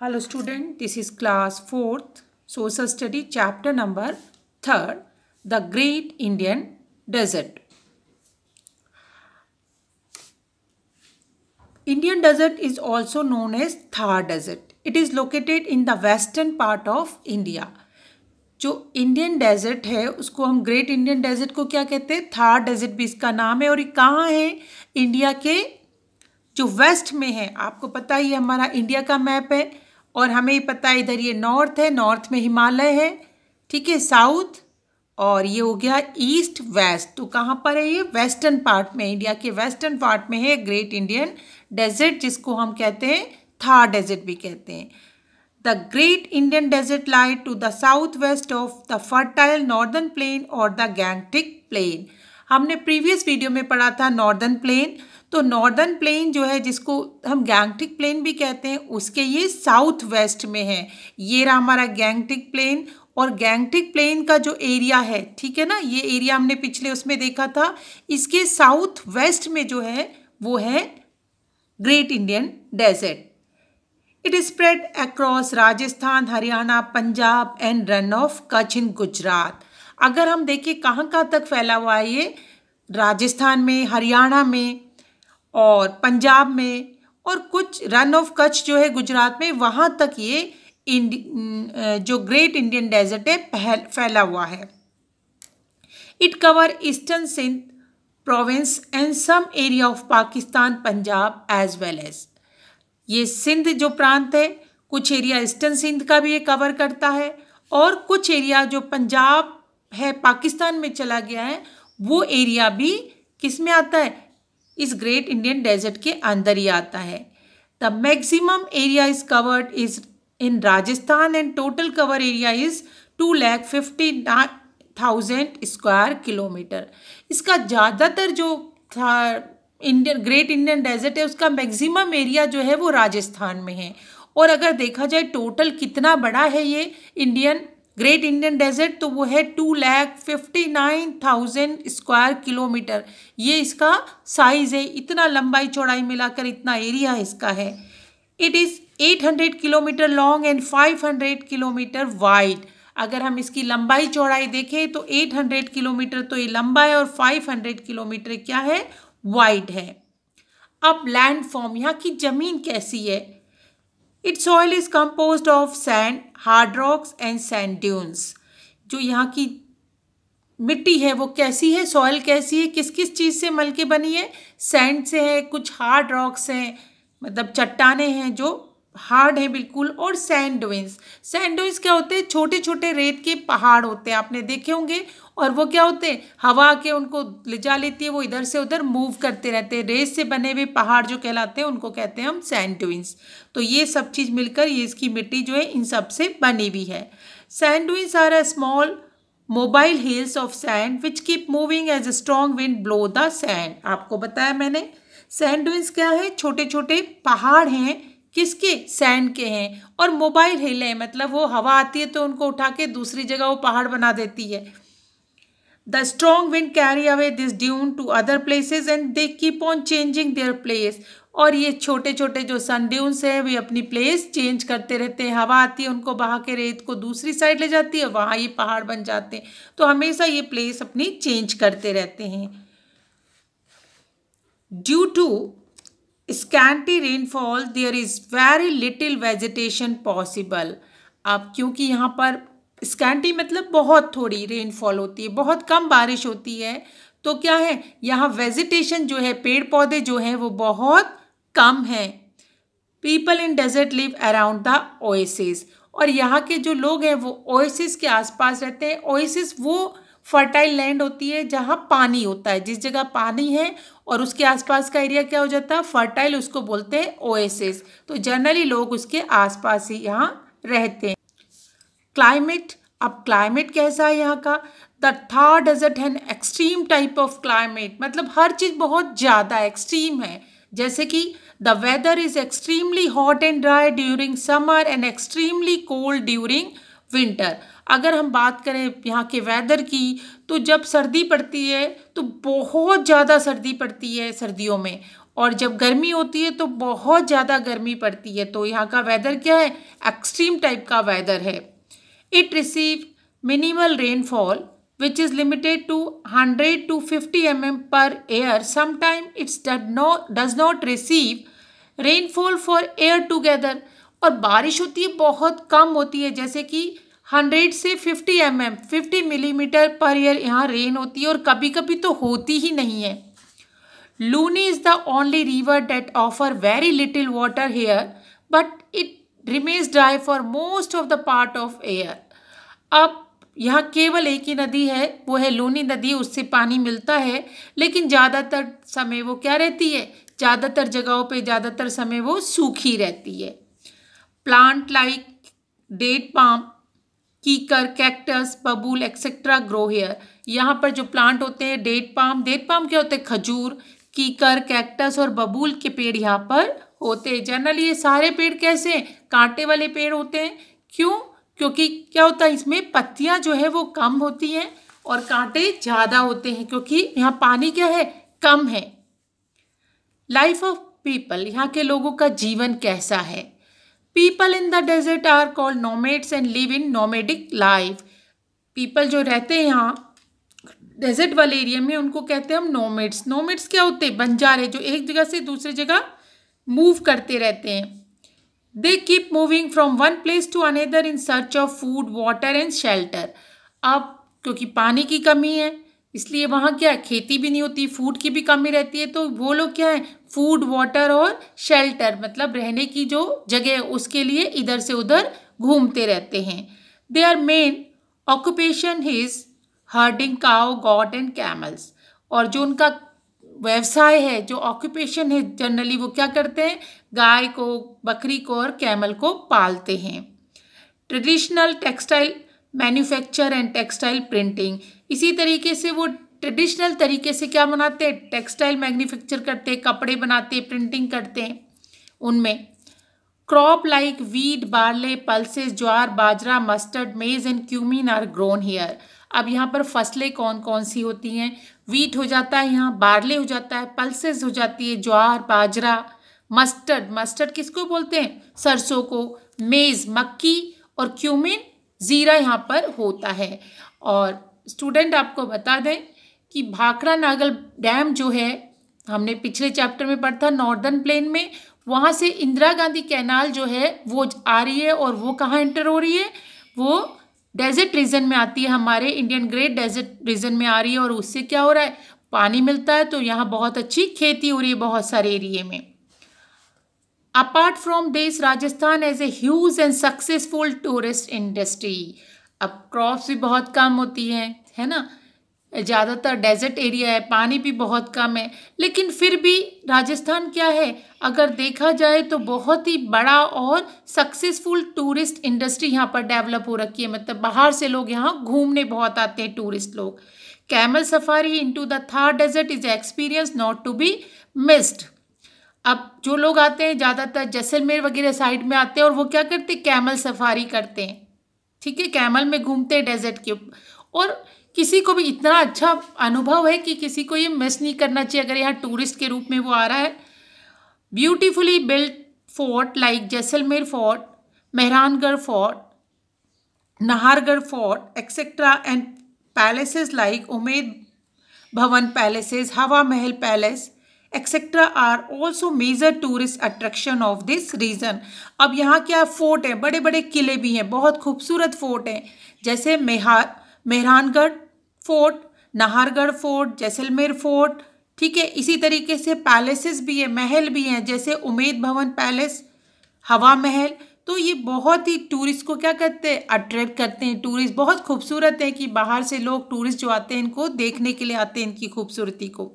Hello student, this is class 4th social study chapter number 3rd, the Great Indian Desert. Indian desert is also known as Thar Desert. It is located in the western part of India. जो Indian desert है उसको हम great Indian desert को क्या कहते हैं, Thar desert भी इसका नाम है। और ये कहाँ है, इंडिया के जो वेस्ट में है। आपको पता ही हमारा इंडिया का मैप है और हमें पता है इधर ये नॉर्थ है, नॉर्थ में हिमालय है, ठीक है, साउथ, और ये हो गया ईस्ट वेस्ट। तो कहाँ पर है ये, वेस्टर्न पार्ट में, इंडिया के वेस्टर्न पार्ट में है ग्रेट इंडियन डेजर्ट, जिसको हम कहते हैं थार डेजर्ट भी कहते हैं। The great Indian desert lie to the south west of the fertile northern plain और द गैंगटिक प्लेन। हमने प्रीवियस वीडियो में पढ़ा था नॉर्दर्न प्लेन। तो नॉर्दर्न प्लेन जो है, जिसको हम गैंगटिक प्लेन भी कहते हैं, उसके ये साउथ वेस्ट में है। ये रहा हमारा गैंगटिक प्लेन। और गैंगटिक प्लेन का जो एरिया है, ठीक है ना, ये एरिया हमने पिछले उसमें देखा था। इसके साउथ वेस्ट में जो है वो है great Indian desert. It is spread across Rajasthan, Haryana, Punjab and Rann of Kutch in Gujarat. अगर हम देखें कहाँ कहाँ तक फैला हुआ है ये, राजस्थान में, हरियाणा में और पंजाब में, और कुछ रन ऑफ कच्छ जो है गुजरात में, वहाँ तक ये जो ग्रेट इंडियन डेजर्ट है फैला हुआ है। It cover eastern Sindh province and some area of Pakistan, Punjab as well as. ये सिंध जो प्रांत है, कुछ एरिया ईस्टर्न सिंध का भी ये कवर करता है, और कुछ एरिया जो पंजाब है, पाकिस्तान में चला गया है, वो एरिया भी किस में आता है, इस ग्रेट इंडियन डेजर्ट के अंदर ही आता है। The maximum area is covered is in Rajasthan and total cover area is 2,59,000 square kilometre. इसका ज़्यादातर जो था ग्रेट इंडियन डेजर्ट है, उसका मैक्सिमम एरिया जो है वो राजस्थान में है। और अगर देखा जाए टोटल कितना बड़ा है ये ग्रेट इंडियन डेजर्ट, तो वो है 2,59,000 स्क्वायर किलोमीटर। ये इसका साइज़ है, इतना लंबाई चौड़ाई मिलाकर इतना एरिया इसका है। It is 800 kilometre long and 500 kilometre wide. अगर हम इसकी लंबाई चौड़ाई देखें तो 800 किलोमीटर तो ये लंबा है और 500 किलोमीटर क्या है, वाइड है। अब लैंड फॉर्म, यहाँ की ज़मीन कैसी है। It's soil is composed of sand, hard rocks and sand dunes. जो यहाँ की मिट्टी है वो कैसी है, सॉइल कैसी है, किस किस चीज़ से मिल के बनी है, सैंड से है, कुछ हार्ड रॉक्स हैं, मतलब चट्टाने हैं जो हार्ड है बिल्कुल, और सैंड ड्यून्स। सैंड ड्यून्स क्या होते हैं, छोटे छोटे रेत के पहाड़ होते हैं, आपने देखे होंगे। और वो क्या होते हैं, हवा के उनको ले जा लेती है, वो इधर से उधर मूव करते रहते हैं। रेत से बने हुए पहाड़ जो कहलाते हैं उनको कहते हैं हम सैंड ड्यून्स। तो ये सब चीज़ मिलकर ये इसकी मिट्टी जो है इन सब से बनी हुई है। Sand dunes are a small mobile hills of sand which keep moving as a strong wind blow the sand. आपको बताया मैंने, सैंड ड्यून्स क्या है, छोटे छोटे पहाड़ हैं, किसके, सैंड के हैं, और मोबाइल हिल है, मतलब वो हवा आती है तो उनको उठा के दूसरी जगह वो पहाड़ बना देती है। The strong wind carry away this dune to other places and they keep on changing their place. और ये छोटे छोटे जो सन ड्यून्स हैं वे अपनी प्लेस चेंज करते रहते हैं। हवा आती है, उनको बहा के रेत को दूसरी साइड ले जाती है, वहाँ ये पहाड़ बन जाते हैं। तो हमेशा ये प्लेस अपनी चेंज करते रहते हैं। Due to scanty rainfall there is very little vegetation possible। अब क्योंकि यहाँ पर स्कैंटी मतलब बहुत थोड़ी रेनफॉल होती है, बहुत कम बारिश होती है, तो क्या है, यहाँ वेजिटेशन जो है, पेड़ पौधे जो हैं वो बहुत कम हैं। People in desert live around the oasis. और यहाँ के जो लोग हैं वो ओएसिस के आसपास रहते हैं। ओएसिस वो फर्टाइल लैंड होती है जहाँ पानी होता है, जिस जगह पानी है और उसके आसपास का एरिया क्या हो जाता है, फर्टाइल, उसको बोलते हैं ओएसिस। तो जनरली लोग उसके आसपास ही यहाँ रहते हैं। क्लाइमेट, अब क्लाइमेट कैसा है यहाँ का, द थार डेजर्ट है एक्सट्रीम टाइप ऑफ क्लाइमेट, मतलब हर चीज़ बहुत ज़्यादा एक्सट्रीम है। जैसे कि the weather is extremely hot and dry during summer and extremely cold during winter. अगर हम बात करें यहाँ के वेदर की, तो जब सर्दी पड़ती है तो बहुत ज़्यादा सर्दी पड़ती है सर्दियों में, और जब गर्मी होती है तो बहुत ज़्यादा गर्मी पड़ती है। तो यहाँ का वेदर क्या है, एक्सट्रीम टाइप का वेदर है। It receive minimal rainfall which is limited to 100 to 50 mm per year. Sometimes it does not receive rainfall for year together. और बारिश होती है बहुत कम होती है, जैसे कि 100 से 50 mm 50 मिलीमीटर पर ईयर यहाँ रेन होती है, और कभी कभी तो होती ही नहीं है। Luni is the only river that offer very little water here but it remains dry for most of the part of year. अब यहाँ केवल एक ही नदी है, वो है लूनी नदी, उससे पानी मिलता है, लेकिन ज़्यादातर समय वो क्या रहती है, ज़्यादातर जगहों पे ज़्यादातर समय वो सूखी रहती है। प्लांट लाइक डेट पाम, कीकर, कैक्टस, बबूल एक्सेट्रा ग्रो हियर। यहाँ पर जो प्लांट होते हैं डेट पाम क्या होते हैं, खजूर, कीकर, कैक्टस और बबूल के पेड़ यहाँ पर होते हैं। जनरली ये सारे पेड़ कैसे, कांटे वाले पेड़ होते हैं। क्यों? क्योंकि क्या होता है, इसमें पत्तियां जो है वो कम होती हैं और कांटे ज़्यादा होते हैं, क्योंकि यहाँ पानी क्या है, कम है। लाइफ ऑफ पीपल, यहाँ के लोगों का जीवन कैसा है। People in the desert are called nomads and live in nomadic life. People जो रहते हैं यहाँ डेजर्ट वाले एरिया में, उनको कहते हैं हम नोमेड्स। नोमेड्स क्या होते हैं, बंजारे, जो एक जगह से दूसरी जगह मूव करते रहते हैं। They keep moving from one place to another in search of food, water and shelter. अब क्योंकि पानी की कमी है इसलिए वहाँ क्या है, खेती भी नहीं होती, फूड की भी कमी रहती है, तो वो लोग क्या है, फूड, वाटर और शेल्टर मतलब रहने की जो जगह है उसके लिए इधर से उधर घूमते रहते हैं। Their main occupation is herding cow, goat and camels. और जो उनका व्यवसाय है, जो ऑक्यूपेशन है, जनरली वो क्या करते हैं, गाय को, बकरी को और कैमल को पालते हैं। Traditional textile manufacture and textile printing, इसी तरीके से वो ट्रेडिशनल तरीके से क्या बनाते हैं, टेक्सटाइल मैन्युफैक्चर करते हैं, कपड़े बनाते हैं, प्रिंटिंग करते हैं उनमें। Crop like wheat, barley, pulses, jowar, bajra, mustard, maize and cumin are grown here. अब यहाँ पर फसलें कौन कौन सी होती हैं, वीट हो जाता है यहाँ, बार्ले हो जाता है, पल्सेस हो जाती है, ज्वार, बाजरा, मस्टर्ड किसको बोलते हैं, सरसों को, मेज मक्की और क्यूमिन ज़ीरा यहाँ पर होता है। और स्टूडेंट आपको बता दें कि भाखड़ा नागल डैम जो है, हमने पिछले चैप्टर में पढ़ा था, नॉर्दर्न प्लेन में, वहाँ से इंदिरा गांधी कैनाल जो है वो आ रही है, और वो कहाँ एंटर हो रही है, वो डेजर्ट रीजन में आती है, हमारे इंडियन ग्रेट डेजर्ट रीजन में आ रही है, और उससे क्या हो रहा है, पानी मिलता है, तो यहाँ बहुत अच्छी खेती हो रही है बहुत सारे एरिए में। Apart from this, Rajasthan has a huge and successful tourist industry. अब क्रॉप्स भी बहुत कम होती हैं, है ना, ज़्यादातर डेजर्ट एरिया है, पानी भी बहुत कम है, लेकिन फिर भी राजस्थान क्या है, अगर देखा जाए तो बहुत ही बड़ा और सक्सेसफुल टूरिस्ट इंडस्ट्री यहाँ पर डेवलप हो रखी है। मतलब बाहर से लोग यहाँ घूमने बहुत आते हैं, टूरिस्ट लोग। Camel safari into the Thar desert is experience not to be missed. अब जो लोग आते हैं ज़्यादातर जैसलमेर वगैरह साइड में आते हैं, और वो क्या करते हैं, कैमल सफारी करते हैं, ठीक है, कैमल में घूमते हैं डेजर्ट के। और किसी को भी इतना अच्छा अनुभव है कि किसी को ये मिस नहीं करना चाहिए अगर यहाँ टूरिस्ट के रूप में वो आ रहा है। Beautifully built fort like Jaisalmer fort, Mehrangarh fort, Nahargarh fort etcetera and palaces like Umaid Bhawan palaces, Hawa Mahal palace etcetera are also major tourist attraction of this region. अब यहाँ क्या फोर्ट है, बड़े बड़े किले भी हैं, बहुत खूबसूरत फोर्ट हैं, जैसे Mehrangarh fort, Nahargarh fort, Jaisalmer fort, ठीक है। इसी तरीके से पैलेसेस भी है, महल भी हैं, जैसे उमेद भवन पैलेस, हवा महल। तो ये बहुत ही टूरिस्ट को क्या करते हैं, अट्रैक्ट करते हैं। टूरिस्ट बहुत खूबसूरत है कि बाहर से लोग टूरिस्ट जो आते हैं इनको देखने के लिए आते हैं, इनकी खूबसूरती को।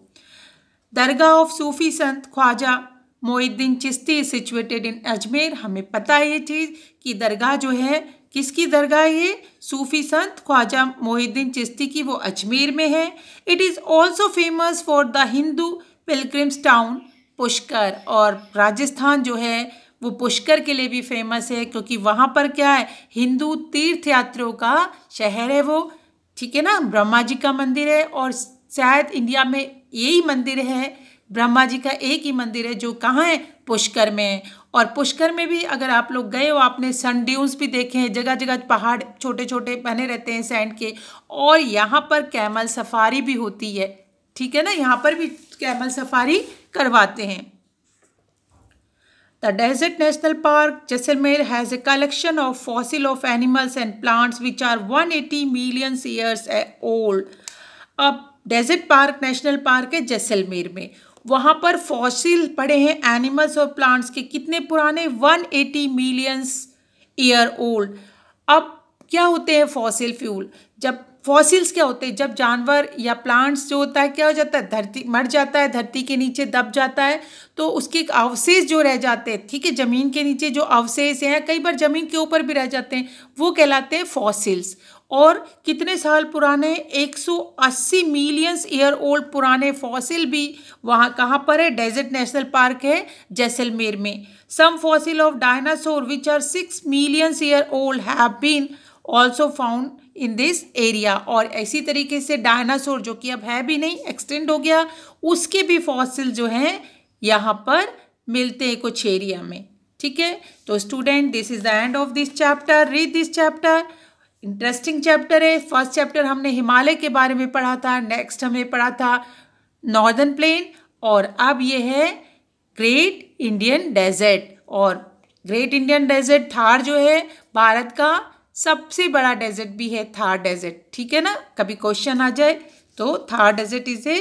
दरगाह of Sufi Sant Khwaja Moinuddin Chishti situated in Ajmer. हमें पता है ये चीज़ कि दरगाह जो है, किसकी दरगाह है ये, सूफी संत ख्वाजा मोइनुद्दीन चिश्ती की, वो अजमेर में है। It is also famous for the Hindu pilgrims town Pushkar. और राजस्थान जो है वो पुष्कर के लिए भी फेमस है, क्योंकि वहाँ पर क्या है, हिंदू तीर्थयात्रियों का शहर है वो, ठीक है ना। ब्रह्मा जी का मंदिर है, और शायद इंडिया में यही मंदिर है ब्रह्मा जी का एक ही मंदिर है जो कहाँ है, पुष्कर में है। और पुष्कर में भी अगर आप लोग गए हो, आपने सन ड्यून्स भी देखे हैं, जगह जगह पहाड़ छोटे छोटे बने रहते हैं सैंड के, और यहाँ पर कैमल सफारी भी होती है, ठीक है ना, यहाँ पर भी कैमल सफारी करवाते हैं। The Desert National Park, Jaisalmer, has a collection of fossil of animals and plants which are 180 million years old. अब डेजर्ट पार्क नेशनल पार्क है जैसलमेर में, वहाँ पर फॉसिल पड़े हैं एनिमल्स और प्लांट्स के, कितने पुराने, 180 मिलियंस ईयर ओल्ड। अब क्या होते हैं फॉसिल फ्यूल, जब फॉसिल्स क्या होते हैं, जब जानवर या प्लांट्स जो होता है क्या हो जाता है, धरती मर जाता है, धरती के नीचे दब जाता है, तो उसके अवशेष जो रह जाते हैं, ठीक है, ज़मीन के नीचे जो अवशेष हैं, कई बार ज़मीन के ऊपर भी रह जाते हैं, वो कहलाते हैं फॉसिल्स। और कितने साल पुराने, 180 मिलियंस ईयर ओल्ड पुराने फॉसिल भी वहाँ कहाँ पर है, डेजर्ट नेशनल पार्क है जैसलमेर में। Some fossil of dinosaur which are 6 millions year old have been also found in this area. और इसी तरीके से डायनासोर जो कि अब है भी नहीं, एक्सटेंड हो गया, उसके भी फॉसिल जो हैं यहाँ पर मिलते हैं कुछ एरिया में, ठीक है। तो student, this is the end of this chapter. Read this chapter, interesting chapter है। फर्स्ट चैप्टर हमने हिमालय के बारे में पढ़ा था, नेक्स्ट हमने पढ़ा था नॉर्दर्न प्लेन, और अब ये है ग्रेट इंडियन डेजर्ट। और ग्रेट इंडियन डेजर्ट थार जो है भारत का सबसे बड़ा डेजर्ट भी है, थार डेजर्ट, ठीक है ना, कभी क्वेश्चन आ जाए तो Thar desert is a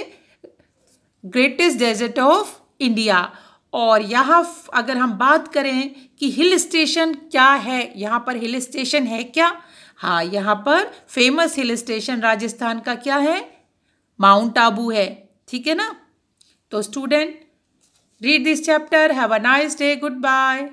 greatest desert of India. और यहाँ अगर हम बात करें कि हिल स्टेशन क्या है, यहाँ पर हिल स्टेशन है क्या, हाँ, यहाँ पर फेमस हिल स्टेशन राजस्थान का क्या है, माउंट आबू है, ठीक है ना। तो student, read this chapter, have a nice day, good bye.